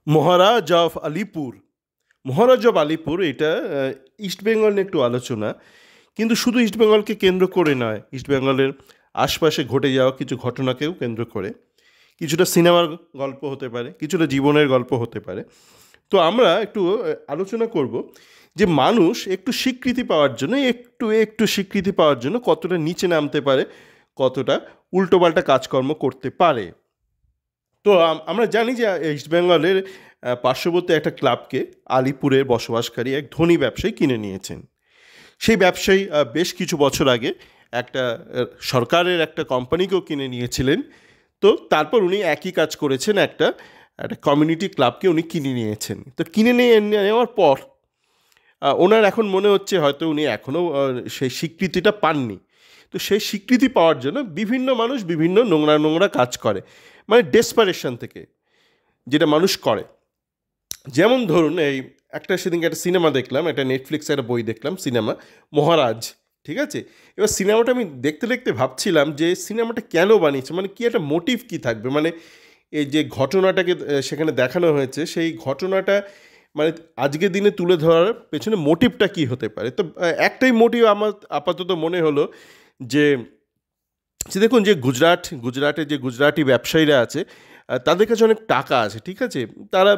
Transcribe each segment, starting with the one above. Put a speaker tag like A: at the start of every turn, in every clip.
A: Maharaj of Alipur. Maharaj of Alipur এটা East Bengal নিয়ে একটু আলোচনা, কিন্তু শুধু ইস্টবেঙ্গলকে কেন্দ্র করে নয়, ইস্টবেঙ্গলের আশপাশে ঘটে যাওয়া কিছু ঘটনাকেও কেন্দ্র করে। কিছুটা সিনেমার গল্প হতে পারে, কিছুটা জীবনের গল্প হতে পারে। তো আমরা একটু আলোচনা করব যে মানুষ একটু স্বীকৃতি পাওয়ার জন্য, একটু একটু স্বীকৃতি পাওয়ার জন্য কতটা নিচে নামতে পারে, কতটা উল্টোপাল্টা কাজকর্ম করতে পারে। তো আমরা জানি যে ইস্টবেঙ্গলের পার্শ্ববর্তী একটা ক্লাবকে আলিপুরের বসবাসকারী এক ধনী ব্যবসায়ী কিনে নিয়েছেন। সেই ব্যবসায়ী বেশ কিছু বছর আগে একটা সরকারের একটা কোম্পানিকেও কিনে নিয়েছিলেন। তো তারপর উনি একই কাজ করেছেন, একটা একটা কমিউনিটি ক্লাবকে উনি কিনে নিয়েছেন। তো কিনে নিয়ে নেওয়ার পর ওনার এখন মনে হচ্ছে হয়তো উনি এখনও সেই স্বীকৃতিটা পাননি। তো সেই স্বীকৃতি পাওয়ার জন্য বিভিন্ন মানুষ বিভিন্ন নোংরা নোংরা কাজ করে, মানে ডেসপারেশন থেকে, যেটা মানুষ করে। যেমন ধরুন, এই একটা সেদিনকে একটা সিনেমা দেখলাম, একটা নেটফ্লিক্সে একটা বই দেখলাম, সিনেমা মহারাজ। ঠিক আছে, এবার সিনেমাটা আমি দেখতে দেখতে ভাবছিলাম যে সিনেমাটা কেন বানিয়েছে, মানে কি একটা মোটিভ কি থাকবে, মানে এই যে ঘটনাটাকে সেখানে দেখানো হয়েছে, সেই ঘটনাটা মানে আজকের দিনে তুলে ধরার পেছনে মোটিভটা কি হতে পারে। তো একটাই মোটিভ আমার আপাতত মনে হলো যে দেখুন, যে গুজরাটে যে গুজরাটি ব্যবসায়ীরা আছে, তাদের কাছে অনেক টাকা আছে, ঠিক আছে, তারা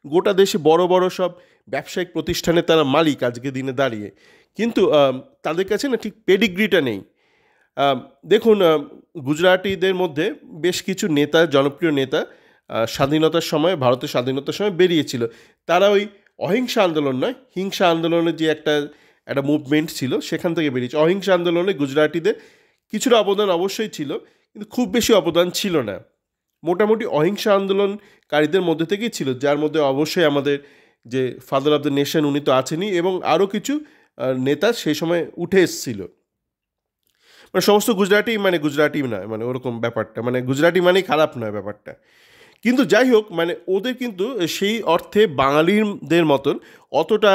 A: গোটা দেশে বড় বড় সব ব্যবসায়িক প্রতিষ্ঠানে তারা মালিক আজকের দিনে দাঁড়িয়ে। কিন্তু তাদের কাছে না ঠিক পেডিগ্রিটা নেই। দেখুন, গুজরাটিদের মধ্যে বেশ কিছু নেতা, জনপ্রিয় নেতা, স্বাধীনতার সময়, ভারতের স্বাধীনতার সময় বেরিয়েছিল। তারা ওই অহিংসা আন্দোলন নয়, হিংসা আন্দোলনের যে একটা একটা মুভমেন্ট ছিল, সেখান থেকে বেরিয়েছে। অহিংসা আন্দোলনে গুজরাটিদের কিছুটা অবদান অবশ্যই ছিল, কিন্তু খুব বেশি অবদান ছিল না। মোটামুটি অহিংসা আন্দোলনকারীদের মধ্যে থেকেই ছিল, যার মধ্যে অবশ্যই আমাদের যে ফাদার অফ দ্য নেশন উনি তো আছেনই, এবং আরও কিছু নেতা সেই সময় উঠে এসেছিল। মানে সমস্ত গুজরাটি মানে গুজরাটি নয়, মানে ওরকম ব্যাপারটা, মানে গুজরাটি মানেই খারাপ নয় ব্যাপারটা। কিন্তু যাই হোক, মানে ওদের কিন্তু সেই অর্থে বাঙালিদের মতন অতটা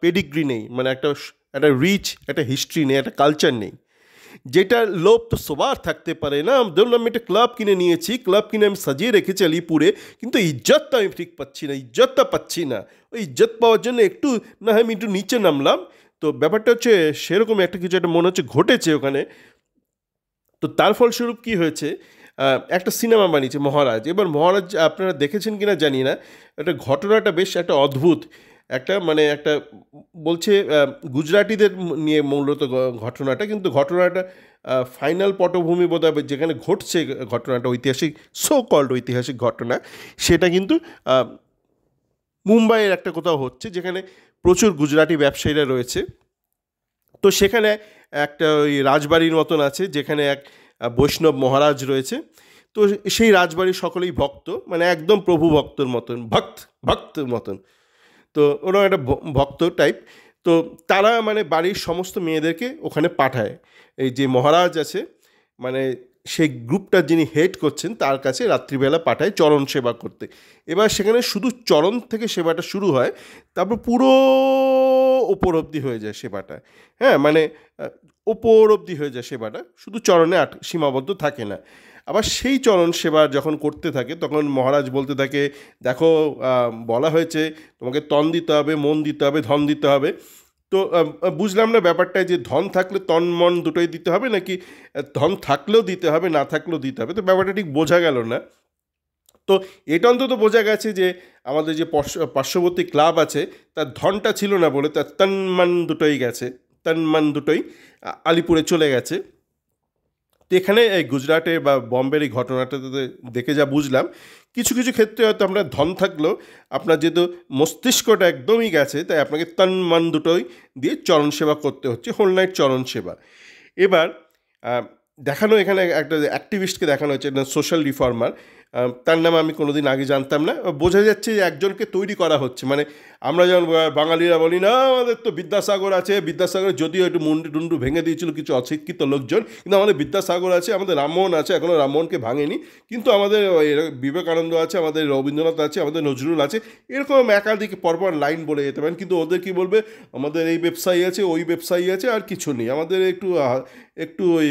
A: পেডিগ্রি নেই, মানে একটা একটা রিচ একটা হিস্ট্রি নেই, একটা কালচার নেই। যেটা লোভ তো সবার থাকতে পারে না। ধরুন আমি একটা ক্লাব কিনে নিয়েছি, ক্লাব কিনে আমি সাজিয়ে রেখেছি আলিপুরে, কিন্তু ইজ্জতটা আমি ঠিক পাচ্ছি না, ইজ্জতটা পাচ্ছি না। ওই ইজ্জত পাওয়ার জন্য একটু না হয় আমি একটু নিচে নামলাম। তো ব্যাপারটা হচ্ছে সেরকম একটা কিছু একটা মনে হচ্ছে ঘটেছে ওখানে। তো তার ফলস্বরূপ কী হয়েছে, একটা সিনেমা বানিয়েছে মহারাজ। এবার মহারাজ আপনারা দেখেছেন কিনা জানি না, একটা ঘটনাটা বেশ একটা অদ্ভুত, একটা মানে একটা বলছে গুজরাটিদের নিয়ে মূলত ঘটনাটা, কিন্তু ঘটনাটা ফাইনাল পটভূমি বোধহয় যেখানে ঘটছে ঘটনাটা, ঐতিহাসিক সো কল্ড ঐতিহাসিক ঘটনা, সেটা কিন্তু মুম্বাইয়ের একটা কোথাও হচ্ছে, যেখানে প্রচুর গুজরাটি ব্যবসায়ীরা রয়েছে। তো সেখানে একটা ওই রাজবাড়ির মতন আছে, যেখানে এক বৈষ্ণব মহারাজ রয়েছে। তো সেই রাজবাড়ির সকলেই ভক্ত, মানে একদম প্রভু ভক্তর মতন, ভক্তর মতন। তো ওরা একটা ভক্ত টাইপ। তো তারা মানে বাড়ির সমস্ত মেয়েদেরকে ওখানে পাঠায়। এই যে মহারাজ আছে, মানে সেই গ্রুপটা যিনি হেড করছেন, তার কাছে রাত্রিবেলা পাঠায় চরণ সেবা করতে। এবার সেখানে শুধু চরণ থেকে সেবাটা শুরু হয়, তারপর পুরো ওপর অবধি হয়ে যায় সেবাটা। হ্যাঁ, মানে ওপর অবধি হয়ে যায় সেবাটা, শুধু চরণে সীমাবদ্ধ থাকে না। আবার সেই চরণ সেবা যখন করতে থাকে, তখন মহারাজ বলতে থাকে, দেখো, বলা হয়েছে তোমাকে তন দিতে হবে, মন দিতে হবে, ধন দিতে হবে। তো বুঝলাম না ব্যাপারটায়, যে ধন থাকলে তন মন দুটোই দিতে হবে, নাকি ধন থাকলেও দিতে হবে, না থাকলেও দিতে হবে। তো ব্যাপারটা ঠিক বোঝা গেল না। তো এটা অন্তত বোঝা গেছে যে আমাদের যে পার্শ্ববর্তী ক্লাব আছে, তার ধনটা ছিল না বলে তার তন মান দুটোই গেছে, তন মান দুটোই আলিপুরে চলে গেছে। তো এখানে এই গুজরাটে বা বম্বের এই ঘটনাটাতে দেখে যা বুঝলাম, কিছু কিছু ক্ষেত্রে হয়তো আপনার ধন থাকলেও আপনার যেহেতু মস্তিষ্কটা একদমই গেছে, তাই আপনাকে তন মান দুটোই দিয়ে চরণ সেবা করতে হচ্ছে, হোল নাইট চরণ সেবা। এবার দেখানো এখানে একটা অ্যাক্টিভিস্টকে দেখানো হচ্ছে, একটা সোশ্যাল রিফর্মার, তার নাম আমি কোনোদিন আগে জানতাম না। বোঝা যাচ্ছে যে একজনকে তৈরি করা হচ্ছে, মানে আমরা যেমন বাঙালিরা বলি না আমাদের তো বিদ্যাসাগর আছে, বিদ্যাসাগর যদিও একটু মুন্ডু টুন্ডু ভেঙে দিয়েছিল কিছু অশিক্ষিত লোকজন, কিন্তু আমাদের বিদ্যাসাগর আছে, আমাদের রামমোহন আছে, এখনও রামমোহনকে ভাঙেনি, কিন্তু আমাদের বিবেকানন্দ আছে, আমাদের রবীন্দ্রনাথ আছে, আমাদের নজরুল আছে, এরকম একাধিক পরপর লাইন বলে যেতে পারেন। কিন্তু ওদের কি বলবে, আমাদের এই ব্যবসায়ী আছে, ওই ব্যবসায়ী আছে, আর কিছু নেই। আমাদের একটু একটু ওই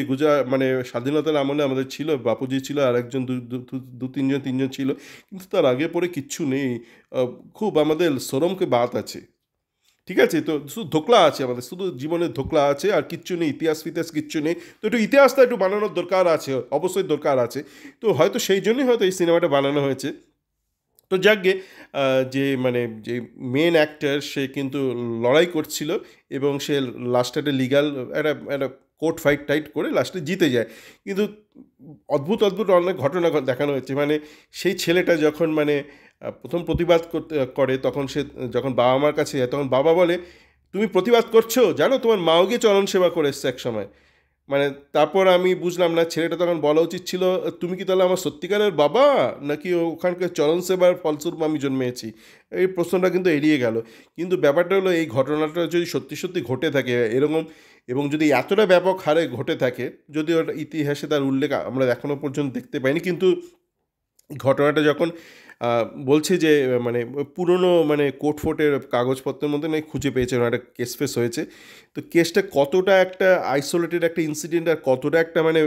A: মানে স্বাধীনতার আমলে আমাদের ছিল, বাপুজি ছিল, আর একজন দু তিনজন তিনজন ছিল, কিন্তু তার আগে পরে কিচ্ছু নেই। খুব আমাদের সরমকে বাত আছে, ঠিক আছে? তো শুধু ধোকলা আছে, আমাদের শুধু জীবনের ধোকলা আছে, আর কিচ্ছু নেই, ইতিহাস ফিতিহাস কিচ্ছু নেই। তো একটু ইতিহাসটা একটু বানানোর দরকার আছে, অবশ্যই দরকার আছে। তো হয়তো সেই জন্যই হয়তো এই সিনেমাটা বানানো হয়েছে। তো যাকগে, যে মানে যে মেন অ্যাক্টর সে কিন্তু লড়াই করছিল, এবং সে লাস্টে একটা লিগাল একটা একটা কোর্ট ফাইট টাইট করে লাস্টে জিতে যায়। কিন্তু অদ্ভুত অদ্ভুত অনেক ঘটনা দেখানো হয়েছে। মানে সেই ছেলেটা যখন মানে প্রথম প্রতিবাদ করতে করে, তখন সে যখন বাবা মার কাছে যায়, তখন বাবা বলে, তুমি প্রতিবাদ করছো, জানো তোমার মাও গিয়ে চরণ সেবা করে এসছে এক সময়। মানে তারপর আমি বুঝলাম না, ছেলেটা তখন বলা উচিত ছিল, তুমি কি তাহলে আমার সত্যিকারের বাবা, নাকি ওখানকার চরণ সেবার ফলস্বরূপ আমি জন্মেছি? এই প্রশ্নটা কিন্তু এড়িয়ে গেল। কিন্তু ব্যাপারটা হলো, এই ঘটনাটা যদি সত্যি সত্যি ঘটে থাকে এরকম, এবং যদি এতটা ব্যাপক হারে ঘটে থাকে, যদি ওটা ইতিহাসে তার উল্লেখ আমরা এখনও পর্যন্ত দেখতে পাইনি, কিন্তু ঘটনাটা যখন বলছে যে মানে পুরনো মানে কোর্ট ফোর্টের কাগজপত্রের মধ্যে নাকি খুঁজে পেয়েছে, একটা কেস ফেস হয়েছে। তো কেসটা কতটা একটা আইসোলেটেড একটা ইনসিডেন্ট, আর কতটা একটা মানে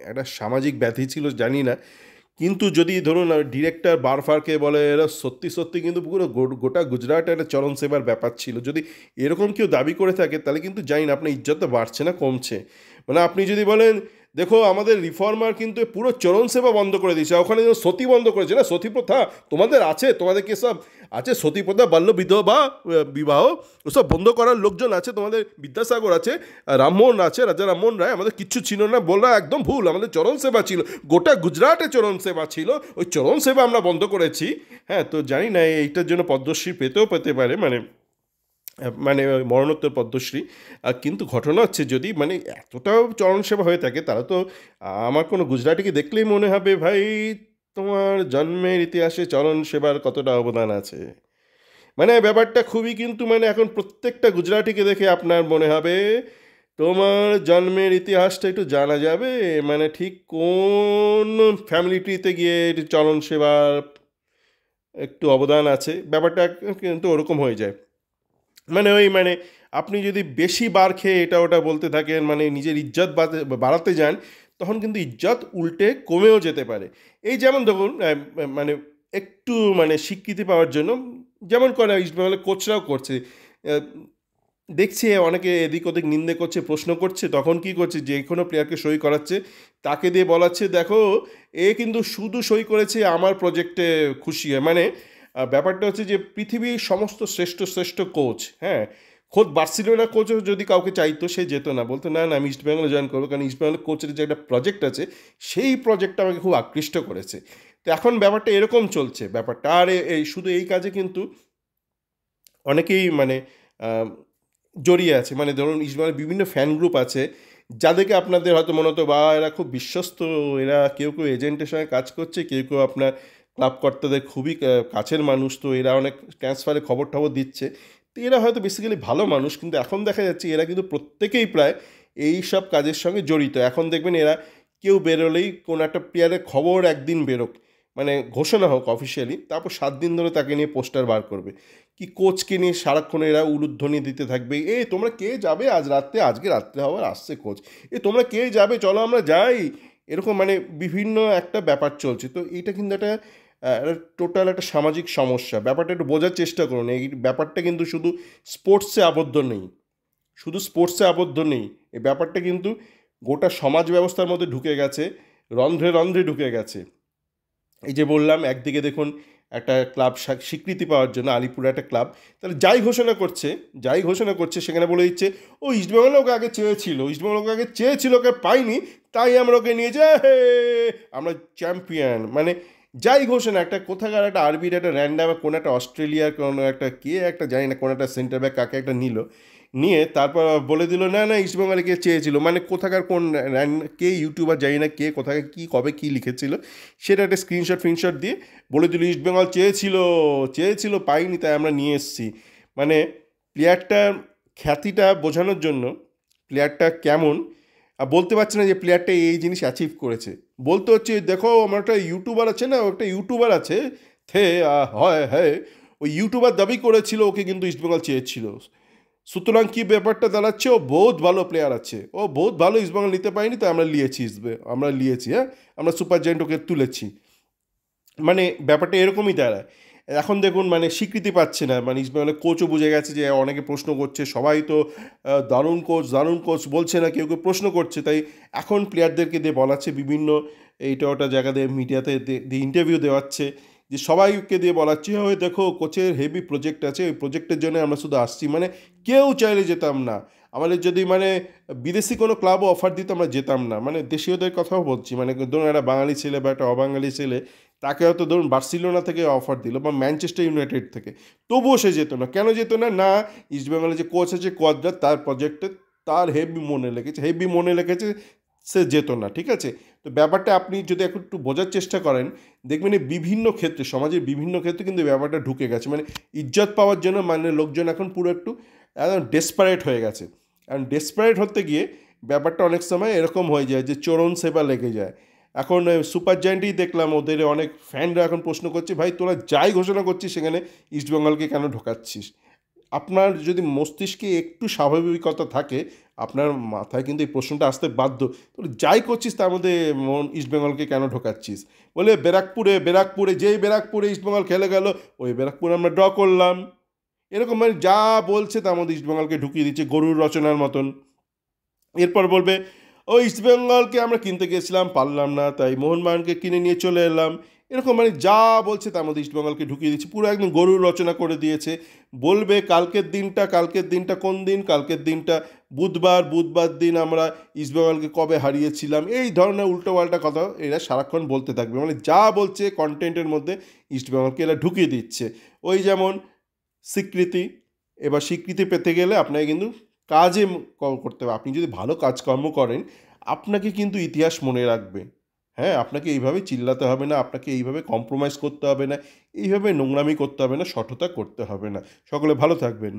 A: একটা সামাজিক ব্যাধি ছিল জানি না। কিন্তু যদি ধরুন ডিরেক্টর বারফারকে বলে, এরা সত্যি সত্যি কিন্তু পুরো গোটা গুজরাট একটা চরণ সেবার ব্যাপার ছিল, যদি এরকম কেউ দাবি করে থাকে, তাহলে কিন্তু জানি না আপনার ইজ্জতটা বাড়ছে না কমছে। মানে আপনি যদি বলেন, দেখো আমাদের রিফর্মার কিন্তু পুরো চরণ সেবা বন্ধ করে দিয়েছে, ওখানে যেন সতী বন্ধ করেছে না, সতী প্রথা তোমাদের আছে, তোমাদের কি সব আছে সতী প্রথা, বাল্য বিধবা বিবাহ, ওসব বন্ধ করার লোকজন আছে, তোমাদের বিদ্যাসাগর আছে, রামমোহন আছে, রাজা রামমোহন রায়, আমাদের কিচ্ছু ছিল না বলা একদম ভুল, আমাদের চরণ সেবা ছিল, গোটা গুজরাটে চরণ সেবা ছিল, ওই চরণ সেবা আমরা বন্ধ করেছি। হ্যাঁ, তো জানি না এইটার জন্য পদ্মশ্রী পেতেও পেতে পারে, মানে মানে মরণোত্তর পদ্মশ্রী। কিন্তু ঘটনা হচ্ছে, যদি মানে এতটাও চরণ সেবা হয়ে থাকে, তারা তো আমার কোনো গুজরাটিকে দেখলেই মনে হবে, ভাই তোমার জন্মের ইতিহাসে চরণ সেবার কতটা অবদান আছে। মানে ব্যাপারটা খুবই, কিন্তু মানে এখন প্রত্যেকটা গুজরাটিকে দেখে আপনার মনে হবে, তোমার জন্মের ইতিহাসটা একটু জানা যাবে, মানে ঠিক কোন ফ্যামিলিটিতে গিয়ে চরণ সেবার একটু অবদান আছে, ব্যাপারটা কিন্তু ওরকম হয়ে যায়। মানে ওই মানে আপনি যদি বেশি বার খেয়ে এটা ওটা বলতে থাকেন, মানে নিজের ইজ্জত বাড়াতে যান, তখন কিন্তু ইজ্জত উল্টে কমেও যেতে পারে। এই যেমন দেখুন, মানে একটু মানে স্বীকৃতি পাওয়ার জন্য, যেমন করে ইস্টবেঙ্গলের কোচরাও করছে, আহ, দেখছি অনেকে এদিক ওদিক নিন্দে করছে, প্রশ্ন করছে, তখন কি করছে, যে কোনো প্লেয়ারকে সই করাচ্ছে, তাকে দিয়ে বলাচ্ছে, দেখো এ কিন্তু শুধু সই করেছে আমার প্রজেক্টে খুশি হয়। মানে ব্যাপারটা হচ্ছে যে পৃথিবীর সমস্ত শ্রেষ্ঠ শ্রেষ্ঠ কোচ, হ্যাঁ, খোদ বার্সেলোনা কোচও যদি কাউকে চাইতো, সে যেত না, বলতো না না আমি ইস্টবেঙ্গলে জয়েন করবো, কারণ ইস্টবেঙ্গলের কোচের যে একটা প্রজেক্ট আছে, সেই প্রজেক্টটা আমাকে খুব আকৃষ্ট করেছে। তো এখন ব্যাপারটা এরকম চলছে ব্যাপারটা। আর এই শুধু এই কাজে কিন্তু অনেকেই মানে জড়িয়ে আছে। মানে ধরুন ইসমাইলের বিভিন্ন ফ্যান গ্রুপ আছে, যাদেরকে আপনাদের হয়তো মনে হতো বা এরা খুব বিশ্বস্ত, এরা কেউ কেউ এজেন্টের সঙ্গে কাজ করছে, কেউ কেউ আপনার ক্লাব কর্তাদের খুবই কাছের মানুষ, তো এরা অনেক ট্রান্সফারে খবর টবর দিচ্ছে, তো এরা হয়তো বেসিক্যালি ভালো মানুষ। কিন্তু এখন দেখা যাচ্ছে এরা কিন্তু প্রত্যেকেই প্রায় এই সব কাজের সঙ্গে জড়িত। এখন দেখবেন এরা কেউ বেরোলেই কোনো একটা প্লেয়ারের খবর একদিন বেরোক, মানে ঘোষণা হোক অফিসিয়ালি, তারপর 7 দিন ধরে তাকে নিয়ে পোস্টার বার করবে, কি কোচকে নিয়ে সারাক্ষণ এরা উলুধ্বনি দিতে থাকবে, এ তোমরা কে যাবে আজ রাত্রে, আজকে রাত্রে হওয়ার আসছে কোচ, এ তোমরা কে যাবে, চলো আমরা যাই, এরকম মানে বিভিন্ন একটা ব্যাপার চলছে। তো এইটা কিন্তু একটা টোটাল একটা সামাজিক সমস্যা। ব্যাপারটা একটু বোঝার চেষ্টা করুন, এই ব্যাপারটা কিন্তু শুধু স্পোর্টসে আবদ্ধ নেই, শুধু স্পোর্টসে আবদ্ধ নেই, এই ব্যাপারটা কিন্তু গোটা সমাজ ব্যবস্থার মধ্যে ঢুকে গেছে, রন্ধ্রে রন্ধ্রে ঢুকে গেছে। এই যে বললাম, একদিকে দেখুন একটা ক্লাব স্বীকৃতি পাওয়ার জন্য, আলিপুরে একটা ক্লাব, তাহলে যাই ঘোষণা করছে সেখানে বলে দিচ্ছে, ও ইস্টবেঙ্গল ওকে আগে চেয়েছিল, ইস্টবেঙ্গল ওকে আগে চেয়েছিল, ওকে পাইনি, তাই আমরা ওকে নিয়ে যাই, হে আমরা চ্যাম্পিয়ন। মানে যাই ঘোষণা, একটা কোথাকার একটা আরবির একটা র্যান্ডাম কোনো একটা অস্ট্রেলিয়ার কোনো একটা কে একটা জানি না কোনো একটা সেন্টার ব্যাক কাকে একটা নিয়ে তারপর বলে দিল, না না ইস্টবেঙ্গলে কে চেয়েছিল, মানে কোথাকার কোন কে ইউটিউবার জানি না কে কোথাকার কী কবে কী লিখেছিল, সেটা একটা ফিনশট দিয়ে বলে দিল ইস্টবেঙ্গল চেয়েছিল পাইনি, তাই আমরা নিয়ে এসেছি। মানে প্লেয়ারটার খ্যাতিটা বোঝানোর জন্য, প্লেয়ারটা কেমন বলতে পারছে না যে প্লেয়ারটা এই জিনিস অ্যাচিভ করেছে, বলতে হচ্ছে দেখো আমার একটা ইউটিউবার আছে না, একটা ইউটিউবার আছে থে হয় হ্যাঁ, ওই ইউটিউবার দাবি করেছিল ওকে কিন্তু ইস্টবেঙ্গল চেয়েছিল। সুতরাং কি ব্যাপারটা দাঁড়াচ্ছে, ও বহুত ভালো প্লেয়ার আছে, ও বহুত ভালো, ইস্টবেঙ্গল নিতে পারিনি, তাই আমরা নিয়েছি, হ্যাঁ আমরা সুপার জায়েন্ট ওকে তুলেছি। মানে ব্যাপারটা এরকমই দাঁড়ায়। এখন দেখুন মানে স্বীকৃতি পাচ্ছে না, মানে ইস্টবেঙ্গলের কোচও বুঝে গেছে যে অনেকে প্রশ্ন করছে, সবাই তো দারুণ কোচ দারুণ কোচ বলছে না, কেউ কেউ প্রশ্ন করছে, তাই এখন প্লেয়ারদেরকে দিয়ে বলাচ্ছে বিভিন্ন এইটা ওটা জায়গা দিয়ে মিডিয়াতে দিয়ে ইন্টারভিউ দেওয়াচ্ছে, যে সবাইকে দিয়ে বলাচ্ছে ওই দেখো কোচের হেভি প্রজেক্ট আছে, ওই প্রজেক্টের জন্য আমরা শুধু আসছি, মানে কেউ চাইলে যেতাম না। আমাদের যদি মানে বিদেশি কোনো ক্লাবও অফার দিত আমরা যেতাম না, মানে দেশীয়দের কথাও বলছি, মানে ধরুন একটা বাঙালি ছেলে বা একটা অবাঙালি ছেলে, তাকে হয়তো ধরুন বার্সেলোনা থেকে অফার দিল বা ম্যানচেস্টার ইউনাইটেড থেকে, তবুও সে যেত না। কেন যেত না? না, ইস্টবেঙ্গলের যে কোচ আছে কোয়াদ্রা, তার প্রজেক্টে তার হেভি মনে লেগেছে, সে যেত না, ঠিক আছে? তো ব্যাপারটা আপনি যদি একটু বোঝার চেষ্টা করেন, দেখবেন এই বিভিন্ন ক্ষেত্রে, সমাজের বিভিন্ন ক্ষেত্রে কিন্তু ব্যাপারটা ঢুকে গেছে, মানে ইজ্জত পাওয়ার জন্য মানে লোকজন এখন পুরো একটু একদম ডেসপারেট হয়ে গেছে। কারণ ডেসপারেট হতে গিয়ে ব্যাপারটা অনেক সময় এরকম হয়ে যায় যে চরণ সেবা লেগে যায়। এখন সুপার জায়েন্টেই দেখলাম ওদের অনেক ফ্যানরা এখন প্রশ্ন করছে, ভাই তোরা যাই ঘোষণা করছিস সেখানে ইস্টবেঙ্গলকে কেন ঢোকাচ্ছিস? আপনার যদি মস্তিষ্কে একটু স্বাভাবিকতা থাকে, আপনার মাথায় কিন্তু এই প্রশ্নটা আসতে বাধ্য। তোর যাই করছিস তার মধ্যে ইস্টবেঙ্গলকে কেন ঢোকাচ্ছিস? বলে ব্যারাকপুরে যেই ব্যারাকপুরে ইস্টবেঙ্গল খেলে গেল, ওই ব্যারাকপুরে আমরা ড্র করলাম। এরকম মানে যা বলছে তার মধ্যে ইস্টবেঙ্গলকে ঢুকিয়ে দিচ্ছে গরুর রচনার মতন। এরপর বলবে ও ইস্টবেঙ্গলকে আমরা কিনতে গেছিলাম, পারলাম না, তাই মোহনবাগানকে কিনে নিয়ে চলে এলাম। এরকম মানে যা বলছে তার মধ্যে ইস্টবেঙ্গলকে ঢুকিয়ে দিচ্ছে, পুরো একদম গরুর রচনা করে দিয়েছে। বলবে কালকের দিনটা কোন দিন? কালকের দিনটা বুধবার দিন আমরা ইস্টবেঙ্গলকে কবে হারিয়েছিলাম, এই ধরনের উল্টোপাল্টা কথা এরা সারাক্ষণ বলতে থাকবে, মানে যা বলছে কন্টেন্টের মধ্যে ইস্টবেঙ্গলকে এরা ঢুকিয়ে দিচ্ছে। ওই যেমন স্বীকৃতি, এবার স্বীকৃতি পেতে গেলে আপনাকে কিন্তু কাজে করতে হবে। আপনি যদি ভালো কাজকর্ম করেন, আপনাকে কিন্তু ইতিহাস মনে রাখবে। হ্যাঁ, আপনাকে এইভাবে চিল্লাতে হবে না, আপনাকে এইভাবে কম্প্রোমাইজ করতে হবে না, এইভাবে নোংরামি করতে হবে না, সততা করতে হবে না। সকলে ভালো থাকবেন।